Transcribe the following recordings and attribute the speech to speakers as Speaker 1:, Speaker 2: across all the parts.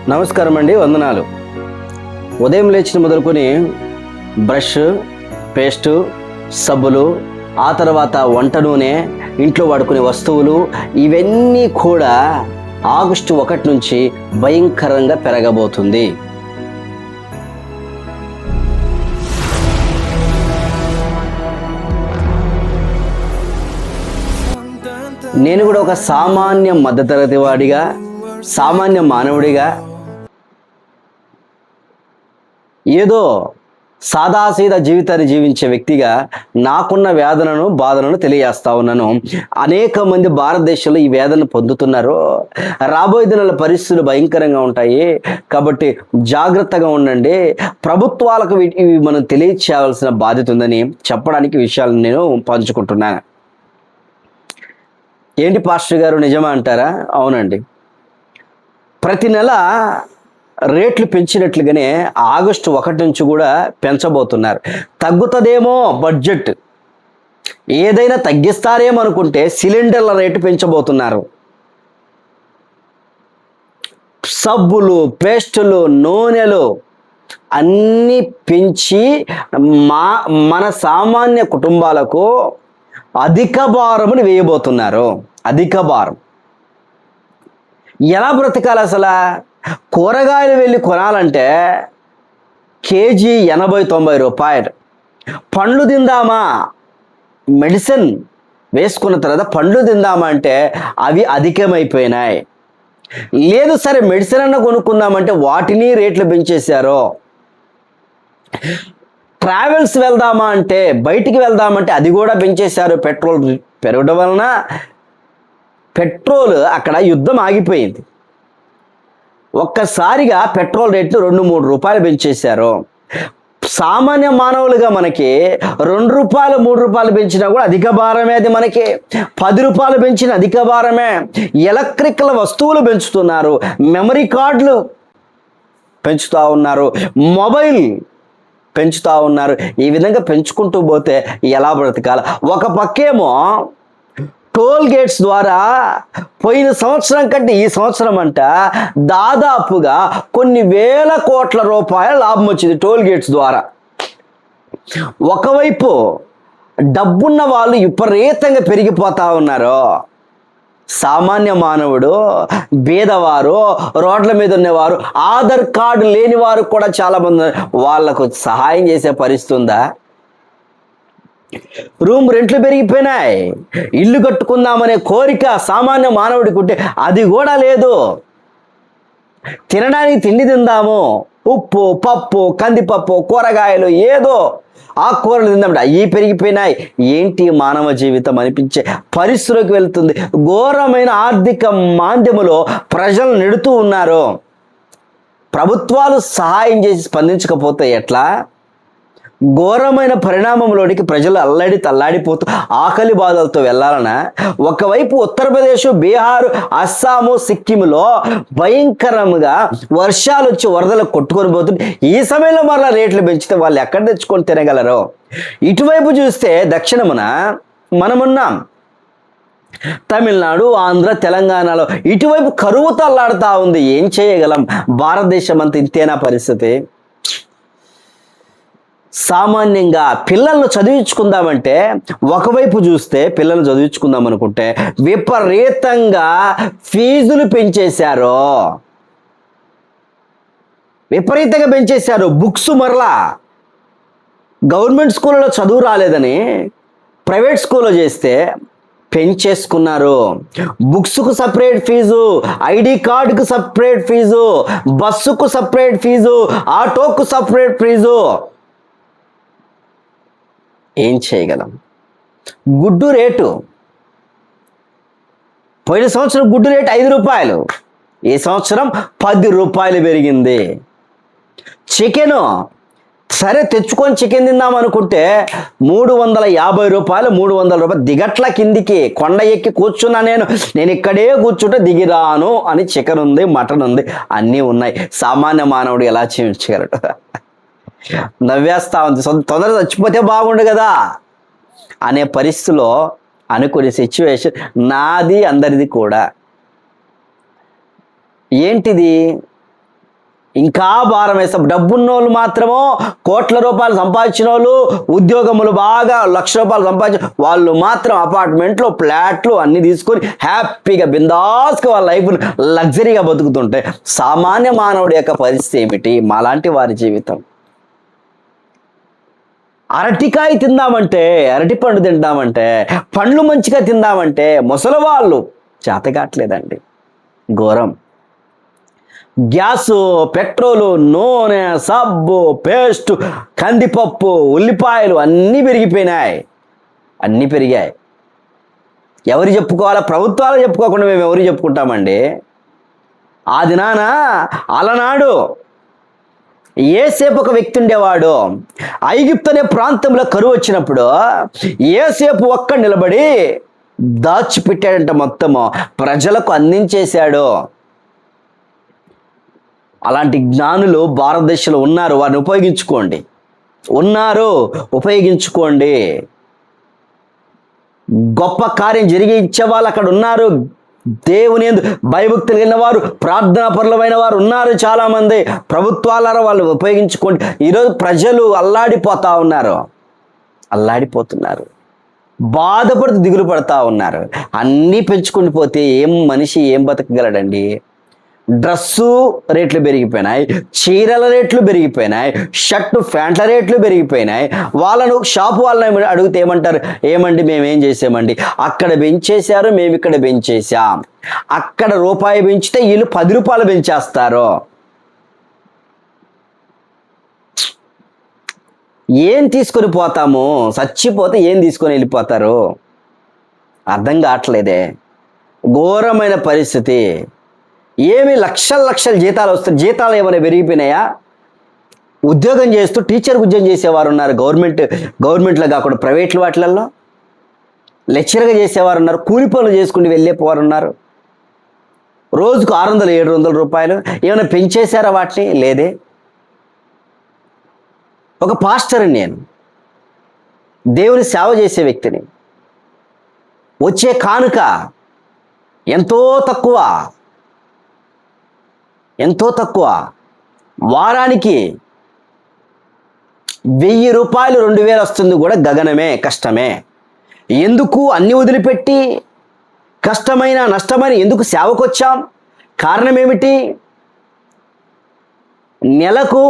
Speaker 1: నమస్కారం అండి, వందనాలు. ఉదయం లేచిన మొదలుకొని బ్రష్, పేస్టు, సబ్బులు, ఆ తర్వాత వంట నూనె, ఇంట్లో వాడుకునే వస్తువులు ఇవన్నీ కూడా ఆగస్టు 1 నుంచి భయంకరంగా పెరగబోతుంది. నేను కూడా ఒక సామాన్య మధ్యతరగతి వాడిగా, సామాన్య మానవుడిగా, ఏదో సాదాసీదా జీవితాన్ని జీవించే వ్యక్తిగా నాకున్న వేదనను, బాధలను తెలియజేస్తా ఉన్నాను. అనేక మంది భారతదేశంలో ఈ వేదనను పొందుతున్నారు. రాబోయే దినాల పరిస్థితులు భయంకరంగా ఉంటాయి కాబట్టి జాగ్రత్తగా ఉండండి. ప్రభుత్వాలకు ఇవి మనం తెలియచేయవలసిన బాధ్యత ఉందని చెప్పడానికి విషయాలను నేను పంచుకుంటున్నాను. ఏంటి పాస్టర్ గారు, నిజమా అంటారా? అవునండి. ప్రతి నెల రేట్లు పెంచినట్లుగానే ఆగస్టు 1 నుంచి కూడా పెంచబోతున్నారు. తగ్గుతుందేమో బడ్జెట్, ఏదైనా తగ్గిస్తారేమో అనుకుంటే సిలిండర్ల రేటు పెంచబోతున్నారు. సబ్బులు, పేస్టులు, నూనెలు అన్నీ పెంచి మన సామాన్య కుటుంబాలకు అధిక భారముని వేయబోతున్నారు. అధిక భారం. ఎలా బ్రతకాలి అసలు? కూరగాయలు వెళ్ళి కొనాలంటే కేజీ 80-90 రూపాయలు. పండ్లు తిందామా, మెడిసిన్ వేసుకున్న తర్వాత పండ్లు తిందామా అంటే అవి అధికమైపోయినాయి. లేదు సరే మెడిసిన్ అన్న కొనుక్కుందామంటే వాటిని రేట్లు పెంచేశారు. ట్రావెల్స్ వెళ్దామా అంటే, బయటికి వెళ్దామంటే అది కూడా పెంచేశారు. పెట్రోల్ పెరగడం వలన పెట్రోల్ అక్కడ యుద్ధం ఆగిపోయింది. ఒక్కసారిగా పెట్రోల్ రేట్లు 2-3 రూపాయలు పెంచేశారు. సామాన్య మానవులుగా మనకి 2 రూపాయలు 3 రూపాయలు పెంచినా కూడా అధిక భారమే. అది మనకి 10 రూపాయలు పెంచిన అధిక భారమే. ఎలక్ట్రికల్ వస్తువులు పెంచుతున్నారు, మెమరీ కార్డులు పెంచుతూ ఉన్నారు, మొబైల్ పెంచుతూ ఉన్నారు. ఈ విధంగా పెంచుకుంటూ పోతే ఎలా బ్రతకాలి? ఒక పక్కేమో టోల్ గేట్స్ ద్వారా పోయిన సంవత్సరం కంటే ఈ సంవత్సరం అంట దాదాపుగా కొన్ని వేల కోట్ల రూపాయల లాభం వచ్చింది టోల్ గేట్స్ ద్వారా. ఒకవైపు డబ్బున్న వాళ్ళు విపరీతంగా పెరిగిపోతా ఉన్నారు. సామాన్య మానవుడు, బీదవారు, రోడ్ల మీద ఉన్నవారు, ఆధార్ కార్డు లేని వారు కూడా చాలామంది, వాళ్లకు సహాయం చేసే పరిస్థితి ఉందా? రూమ్ రెంట్లు పెరిగిపోయినాయి. ఇల్లు కట్టుకుందామనే కోరిక సామాన్య మానవుడికి ఉంటే అది కూడా లేదు. తినడానికి తిండి తిందాము, ఉప్పు, పప్పు, కందిపప్పు, కూరగాయలు, ఏదో ఆకుకూరలు తిందామంటే అవి పెరిగిపోయినాయి. ఏంటి మానవ జీవితం అనిపించే పరిస్థితిలోకి వెళ్తుంది. ఘోరమైన ఆర్థిక మాంద్యములో ప్రజలు నెడుతూ ఉన్నారు. ప్రభుత్వాలు సహాయం చేసి స్పందించకపోతే ఎట్లా? ఘోరమైన పరిణామంలోనికి ప్రజలు తల్లాడిపోతూ ఆకలి బాధలతో వెళ్ళాలనా? ఒకవైపు ఉత్తరప్రదేశ్, బీహారు, అస్సాము, సిక్కింలో భయంకరంగా వర్షాలు వచ్చి వరదలు కొట్టుకొని పోతుంది. ఈ సమయంలో మరలా రేట్లు పెంచితే వాళ్ళు ఎక్కడ తెచ్చుకొని తినగలరు? ఇటువైపు చూస్తే దక్షిణమున మనమున్నాం, తమిళనాడు, ఆంధ్ర, తెలంగాణలో. ఇటువైపు కరువు తల్లాడుతూ ఉంది. ఏం చేయగలం? భారతదేశం అంతా ఇంతేనా పరిస్థితి? సామాన్యంగా పిల్లలను చదివించుకుందామంటే, ఒకవైపు చూస్తే పిల్లలు చదివించుకుందాం అనుకుంటే విపరీతంగా ఫీజులు పెంచేశారు. విపరీతంగా పెంచేశారు. బుక్స్ మరలా గవర్నమెంట్ స్కూల్లో చదువు రాలేదని ప్రైవేట్ స్కూల్లో చేస్తే పెంచేసుకున్నారు. బుక్స్కు సపరేట్ ఫీజు, ఐడి కార్డుకు సపరేట్ ఫీజు, బస్సుకు సపరేట్ ఫీజు, ఆటోకు సపరేట్ ఫీజు. ఏం చేయగలం? గుడ్డు రేటు, పోయిన సంవత్సరం గుడ్డు రేటు 5 రూపాయలు, ఈ సంవత్సరం 10 రూపాయలు పెరిగింది. చికెను సరే తెచ్చుకొని చికెన్ తిందాం అనుకుంటే 350 రూపాయలు, 300 రూపాయలు. దిగట్ల కిందికి కొండ ఎక్కి కూర్చున్నా నేను ఇక్కడే కూర్చుంటే దిగిరాను అని చికెన్ ఉంది, మటన్ ఉంది, అన్నీ ఉన్నాయి. సామాన్య మానవుడు ఎలా జీవించగలడు? నవ్వేస్తా ఉంది. తొందరగా చచ్చిపోతే బాగుండు కదా అనే పరిస్థితిలో అనుకునే సిచ్యువేషన్ నాది, అందరిది కూడా. ఏంటిది? ఇంకా భారం వేస్తాం. డబ్బున్నోళ్ళు మాత్రమో, కోట్ల రూపాయలు సంపాదించిన వాళ్ళు, ఉద్యోగములు బాగా ₹1,00,000 సంపాదించిన వాళ్ళు మాత్రం అపార్ట్మెంట్లు, ఫ్లాట్లు అన్నీ తీసుకొని హ్యాపీగా బిందాస్గా వాళ్ళ లైఫ్ను లగ్జరీగా బతుకుతుంటే సామాన్య మానవుడి యొక్క పరిస్థితి ఏమిటి? మాలాంటి వారి జీవితం. అరటికాయ తిందామంటే, అరటిపండు తిందామంటే, పండ్లు మంచిగా తిందామంటే ముసలి వాళ్ళు చేతగాట్లేదండి. ఘోరం. గ్యాసు, పెట్రోలు, నూనె, సబ్బు, పేస్టు, కందిపప్పు, ఉల్లిపాయలు అన్నీ పెరిగిపోయినాయి. అన్నీ పెరిగాయి. ఎవరు చెప్పుకోవాలా? ప్రభుత్వాలు చెప్పుకోకుండా మేము ఎవరు చెప్పుకుంటామండి? ఆ దినాన అలనాడు ఏసేపు ఒక వ్యక్తి ఉండేవాడు. ఐగుప్తు అనే ప్రాంతంలో కరువు వచ్చినప్పుడు ఏసేపు ఒక్క నిలబడి దాచిపెట్టాడంట, మొత్తము ప్రజలకు అందించేశాడు. అలాంటి జ్ఞానులు భారతదేశంలో ఉన్నారు. వారిని ఉపయోగించుకోండి. గొప్ప కార్యం జరిగించే వాళ్ళు అక్కడ ఉన్నారు. దేవుని యందు భయభక్తులు కలిగిన వారు, ప్రార్థనా పరులమైన వారు ఉన్నారు చాలామంది. ప్రభుత్వాల వాళ్ళు ఉపయోగించుకోండి. ఈరోజు ప్రజలు అల్లాడిపోతున్నారు, బాధపడుతూ దిగులు పడతా ఉన్నారు. అన్నీ పెంచుకుని పోతే మనిషి ఏం బతకగలడండి? డ్రస్సు రేట్లు పెరిగిపోయినాయి, చీరల రేట్లు పెరిగిపోయినాయి, షర్టు ప్యాంట్ల రేట్లు పెరిగిపోయినాయి. షాపు వాళ్ళని అడిగితే ఏమంటారు? ఏమండి మేమేం చేసామండి, అక్కడ పెంచేశారు, మేము ఇక్కడ పెంచేశాం. అక్కడ రూపాయి పెంచితే వీళ్ళు ₹10 పెంచేస్తారు. ఏం తీసుకొని పోతాము? చచ్చిపోతే ఏం తీసుకొని వెళ్ళిపోతారు? అర్థం కావట్లేదే. ఘోరమైన పరిస్థితి. ఏమి లక్షల జీతాలు వస్తాయి. జీతాలు ఏమైనా పెరిగిపోయినాయా? ఉద్యోగం చేస్తూ టీచర్ ఉద్యోగం చేసేవారు ఉన్నారు, గవర్నమెంట్లో కాకుండా ప్రైవేట్లు వాటిలలో. లెక్చరర్గా చేసేవారు ఉన్నారు, కూలి పనులు చేసుకుని వెళ్ళేవారు ఉన్నారు. రోజుకు ₹600-700. ఏమైనా పెంచేశారా వాటిని? లేదే. ఒక పాస్టర్, నేను దేవుని సేవ చేసే వ్యక్తిని. వచ్చే కానుక ఎంతో తక్కువ. వారానికి ₹1,000 2,000 వస్తుంది కూడా గగనమే, కష్టమే. ఎందుకు అన్ని వదిలిపెట్టి కష్టమైన నష్టమైన ఎందుకు సేవకు వచ్చాం? కారణం ఏమిటి? నెలకు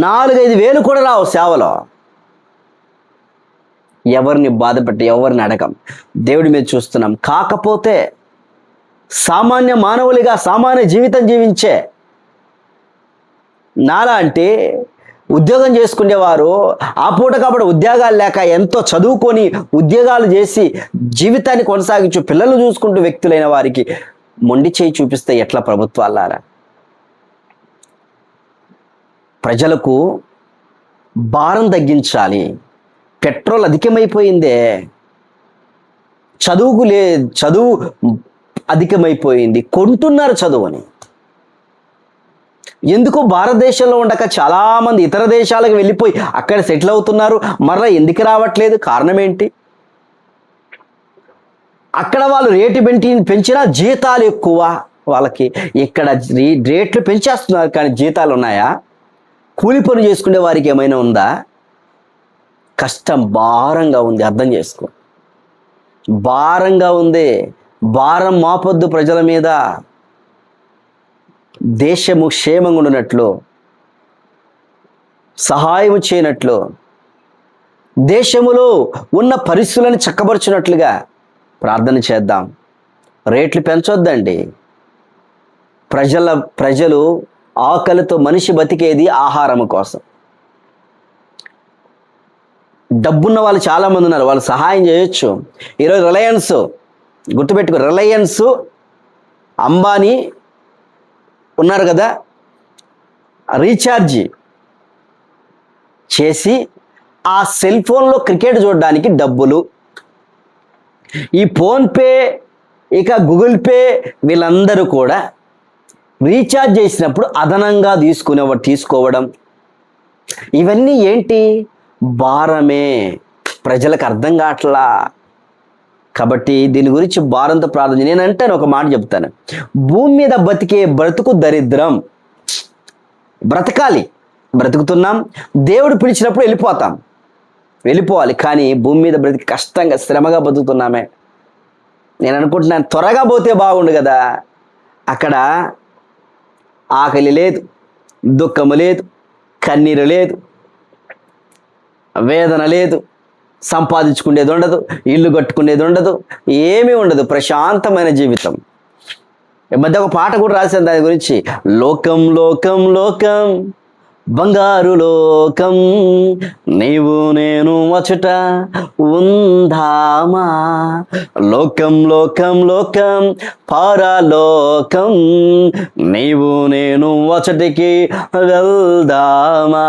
Speaker 1: 4-5 వేలు కూడా రావు సేవలో. ఎవరిని బాధపెట్టి ఎవరిని అడగం, దేవుడి మీద చూస్తున్నాం. కాకపోతే సామాన్య మానవులుగా సామాన్య జీవితం జీవించే నాలాంటి ఉద్యోగం చేసుకునేవారు, ఆ పూట కాబట్టి ఉద్యోగాలు లేక ఎంతో చదువుకొని ఉద్యోగాలు చేసి జీవితాన్ని కొనసాగించు పిల్లలు చూసుకుంటూ వ్యక్తులైన వారికి మొండి చేయి చూపిస్తే ఎట్లా ప్రభుత్వాలారా? ప్రజలకు భారం తగ్గించాలి. పెట్రోల్ అధికమైపోయిందే, చదువు అధికమైపోయింది. కొంటున్నారు చదువుని. ఎందుకు? భారతదేశంలో ఉండక చాలామంది ఇతర దేశాలకు వెళ్ళిపోయి అక్కడ సెటిల్ అవుతున్నారు. మరలా ఎందుకు రావట్లేదు? కారణం ఏంటి? అక్కడ వాళ్ళు రేటు పెంచినా జీతాలు ఎక్కువ వాళ్ళకి. ఇక్కడ రేట్లు పెంచేస్తున్నారు కానీ జీతాలు ఉన్నాయా? కూలి పని చేసుకునే వారికి ఏమైనా ఉందా? కష్టం భారంగా ఉంది. అర్థం చేసుకో, భారంగా ఉంది. భారం మాపొద్దు ప్రజల మీద. దేశము క్షేమంగా ఉండినట్లు, సహాయం చేయనట్లు, దేశములో ఉన్న పరిస్థితులను చక్కబరుచున్నట్లుగా ప్రార్థన చేద్దాం. రేట్లు పెంచొద్దండి. ప్రజలు ఆకలితో మనిషి బతికేది ఆహారం కోసం. డబ్బున్న వాళ్ళు చాలామంది ఉన్నారు, వాళ్ళు సహాయం చేయొచ్చు. ఈరోజు రిలయన్స్, గుర్తుపెట్టుకో, రిలయన్స్, అంబానీ ఉన్నారు కదా, రీఛార్జ్ చేసి ఆ సెల్ ఫోన్లో క్రికెట్ చూడడానికి డబ్బులు. ఈ ఫోన్పే, ఇక గూగుల్ పే, వీళ్ళందరూ కూడా రీఛార్జ్ చేసినప్పుడు అదనంగా తీసుకోవడం, ఇవన్నీ ఏంటి? భారమే. ప్రజలకు అర్థం కావట్లా. కాబట్టి దీని గురించి భారంతో ప్రార్థన. నేను అంటాను, ఒక మాట చెప్తాను, భూమి మీద బతికే బ్రతుకు దరిద్రం. బ్రతకాలి, బ్రతుకుతున్నాం. దేవుడు పిలిచినప్పుడు వెళ్ళిపోవాలి. కానీ భూమి మీద బ్రతికి కష్టంగా శ్రమగా బతుకుతున్నామే. నేను అనుకుంటున్నాను త్వరగా పోతే బాగుండు కదా. అక్కడ ఆకలి లేదు, దుఃఖము లేదు, కన్నీరు లేదు, వేదన లేదు, సంపాదించుకునేది ఉండదు, ఇల్లు కట్టుకునేది ఉండదు, ఏమీ ఉండదు, ప్రశాంతమైన జీవితం. ఈ మధ్య ఒక పాట కూడా రాశాను దాని గురించి. లోకం లోకం లోకం బంగారు లోకం, నీవు నేను వచ్చుట ఉందామా. లోకం లోకం లోకం పరలోకం, నీవు నేను వచ్చటికి వెళ్దామా.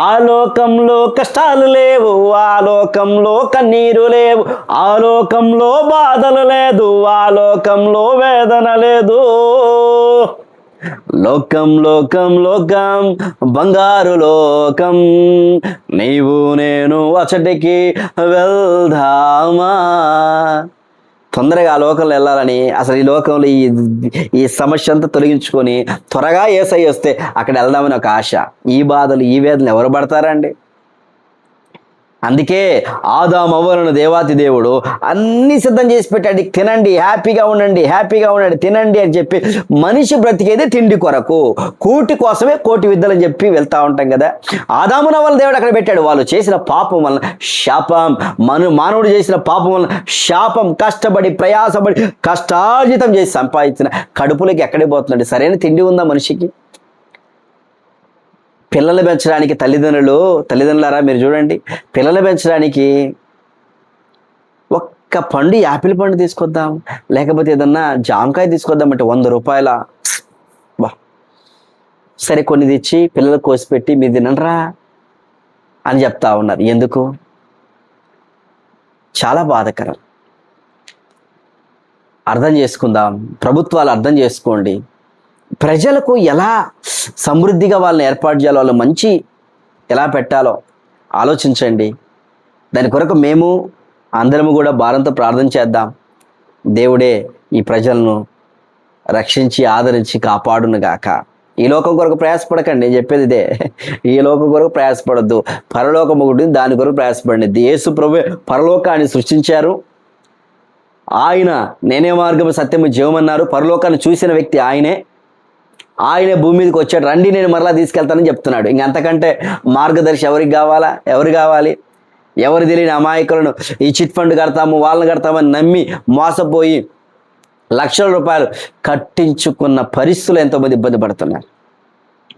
Speaker 1: ఆ లోకంలో కష్టాలు లేవు, ఆ లోకంలో కన్నీరు లేవు, ఆ లోకంలో బాధలు లేదు, ఆ లోకంలో వేదన లేదు. లోకం లోకం లోకం బంగారు లోకం, నీవు నేను అచటికి వెళ్దామా. తొందరగా ఆ లోకంలో వెళ్ళాలని, అసలు ఈ లోకంలో ఈ సమస్య అంతా తొలగించుకొని త్వరగా యేసయ్య వస్తే అక్కడ వెళ్దామని ఒక ఆశ. ఈ బాధలు ఈ వేదనలు ఎవరు పడతారండి? అందుకే ఆదాము అవ్వలను దేవాతి దేవుడు అన్నీ సిద్ధం చేసి పెట్టాడు. తినండి, హ్యాపీగా ఉండండి, తినండి అని చెప్పి. మనిషి బ్రతికేదే తిండి కొరకు, కూటి కోసమే కోటి విద్యలు అని చెప్పి వెళ్తా ఉంటాం కదా. ఆదాము నవ్వల దేవుడు అక్కడ పెట్టాడు. వాళ్ళు చేసిన పాపం వలన శాపం, మానవుడు చేసిన పాపం వలన శాపం. కష్టపడి ప్రయాసపడి కష్టార్జితం చేసి సంపాదించిన కడుపులోకి ఎక్కడికి పోతుందండి? సరైన తిండి ఉందా మనిషికి? పిల్లలు పెంచడానికి తల్లిదండ్రులారా మీరు చూడండి, పిల్లలు పెంచడానికి ఒక్క పండు, యాపిల్ పండు తీసుకొద్దాం, లేకపోతే ఏదన్నా జామకాయ తీసుకొద్దామంటే 100 రూపాయల. బా, సరే కొన్ని తెచ్చి పిల్లలకు కోసిపెట్టి మీరు తినరా అని చెప్తా ఉన్నారు. ఎందుకు? చాలా బాధాకరం. అర్థం చేసుకుందాం, ప్రభుత్వాలు అర్థం చేసుకోండి. ప్రజలకు ఎలా సమృద్ధిగా వాళ్ళని ఏర్పాటు చేయాలో, వాళ్ళు మంచి ఎలా పెట్టాలో ఆలోచించండి. దాని కొరకు మేము అందరము కూడా భారంతో ప్రార్థన చేద్దాం. దేవుడే ఈ ప్రజలను రక్షించి ఆదరించి కాపాడునుగాక. ఈ లోకం కొరకు ప్రయాసపడకండి, నేను చెప్పేది ఇదే. ఈ లోకం కొరకు ప్రయాసపడద్దు, పరలోకం ఒకటి, దాని కొరకు ప్రయాసపడండి. యేసు ప్రభువే పరలోకాన్ని సృష్టించారు. ఆయన నేనే మార్గము సత్యము జీవమన్నారు. పరలోకాన్ని చూసిన వ్యక్తి ఆయనే భూమి మీదకి వచ్చాడు. రండి నేను మరలా తీసుకెళ్తానని చెప్తున్నాడు. ఇంకంతకంటే మార్గదర్శి ఎవరు కావాలి? ఎవరు తెలియని అమాయకులను ఈ చిట్ ఫండ్ కడతాము, వాళ్ళని కడతామని నమ్మి మోసపోయి లక్షల రూపాయలు కట్టించుకున్న పరిస్థితులు ఎంతోమంది ఇబ్బంది పడుతున్నారు.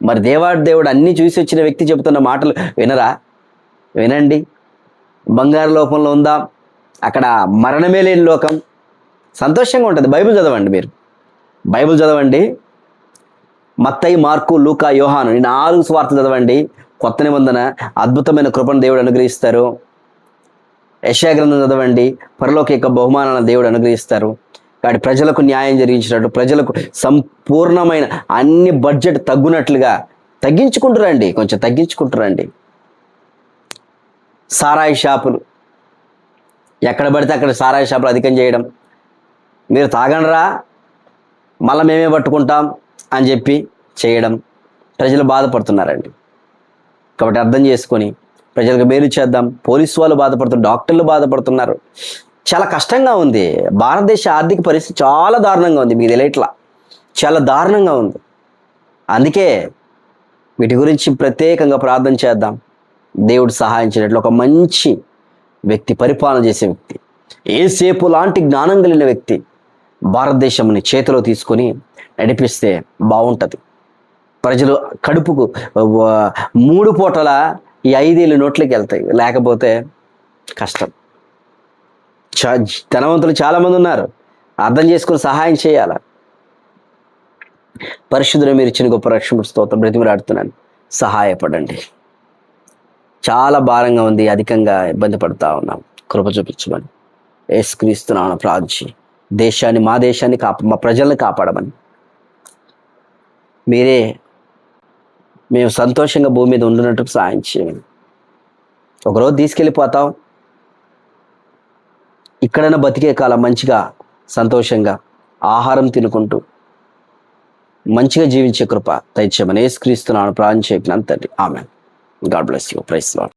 Speaker 1: మరి దేవుడు అన్నీ చూసి వచ్చిన వ్యక్తి చెబుతున్న మాటలు వినరా? వినండి. బంగారు లోకంలో ఉందాం, అక్కడ మరణమే లేని లోకం, సంతోషంగా ఉంటుంది. బైబిల్ చదవండి. మత్తయి, మార్కు, లూకా, యోహాను, ఈ 4 సువార్తలు చదవండి. కొత్త నిబంధన అద్భుతమైన కృపను దేవుడు అనుగ్రహిస్తారు. యెషయా గ్రంథం చదవండి, పరలోక యొక్క బహుమానాలను దేవుడు అనుగ్రహిస్తారు. కాబట్టి ప్రజలకు న్యాయం జరిగించినట్టు, ప్రజలకు సంపూర్ణమైన అన్ని బడ్జెట్ తగ్గునట్లుగా కొంచెం తగ్గించుకుంటురండి. సారాయి షాపులు, ఎక్కడ పడితే అక్కడ సారాయి షాపులు అధికం చేయడం, మీరు తాగండిరా మళ్ళీ మేమే పట్టుకుంటాం అని చెప్పి చేయడం, ప్రజలు బాధపడుతున్నారండి. కాబట్టి అర్థం చేసుకొని ప్రజలకు మేలు చేద్దాం. పోలీసు వాళ్ళు బాధపడుతున్నారు, డాక్టర్లు బాధపడుతున్నారు. చాలా కష్టంగా ఉంది. భారతదేశ ఆర్థిక పరిస్థితి చాలా దారుణంగా ఉంది. మీకు తెలియట్లా, చాలా దారుణంగా ఉంది. అందుకే వీటి గురించి ప్రత్యేకంగా ప్రార్థన చేద్దాం. దేవుడు సహాయం చేయట్లు ఒక మంచి వ్యక్తి, పరిపాలన చేసే వ్యక్తి, యేసేపు లాంటి జ్ఞానం కలిగిన వ్యక్తి భారతదేశంని చేతిలో తీసుకొని నడిపిస్తే బాగుంటుంది. ప్రజలు కడుపుకు 3 పూటల ఈ 5 ఏళ్ళు నోట్లోకి వెళ్తాయి. లేకపోతే కష్టం. ధనవంతులు చాలామంది ఉన్నారు, అర్థం చేసుకుని సహాయం చేయాలి. పరిశుద్ధులు మీరు ఇచ్చిన గొప్ప రక్షణ స్తోత్రం బ్రతిమలాడుతున్నాను. సహాయపడండి. చాలా భారంగా ఉంది, అధికంగా ఇబ్బంది పడుతూ ఉన్నాం. కృప చూపించమని యేసుక్రీస్తునామమున ప్రార్థించి మా దేశాన్ని మా ప్రజల్ని కాపాడమని, మేము సంతోషంగా భూమి మీద ఉండినట్టు సాయం చేయమని. ఒకరోజు తీసుకెళ్ళిపోతాం, ఇక్కడైనా బతికే కాలం మంచిగా సంతోషంగా ఆహారం తినుకుంటూ మంచిగా జీవించే కృప దయచేయమని యేసుక్రీస్తునామమున ప్రార్థన చేస్తున్నాను తండ్రి. ఆమేన్. God bless you. Praise lord.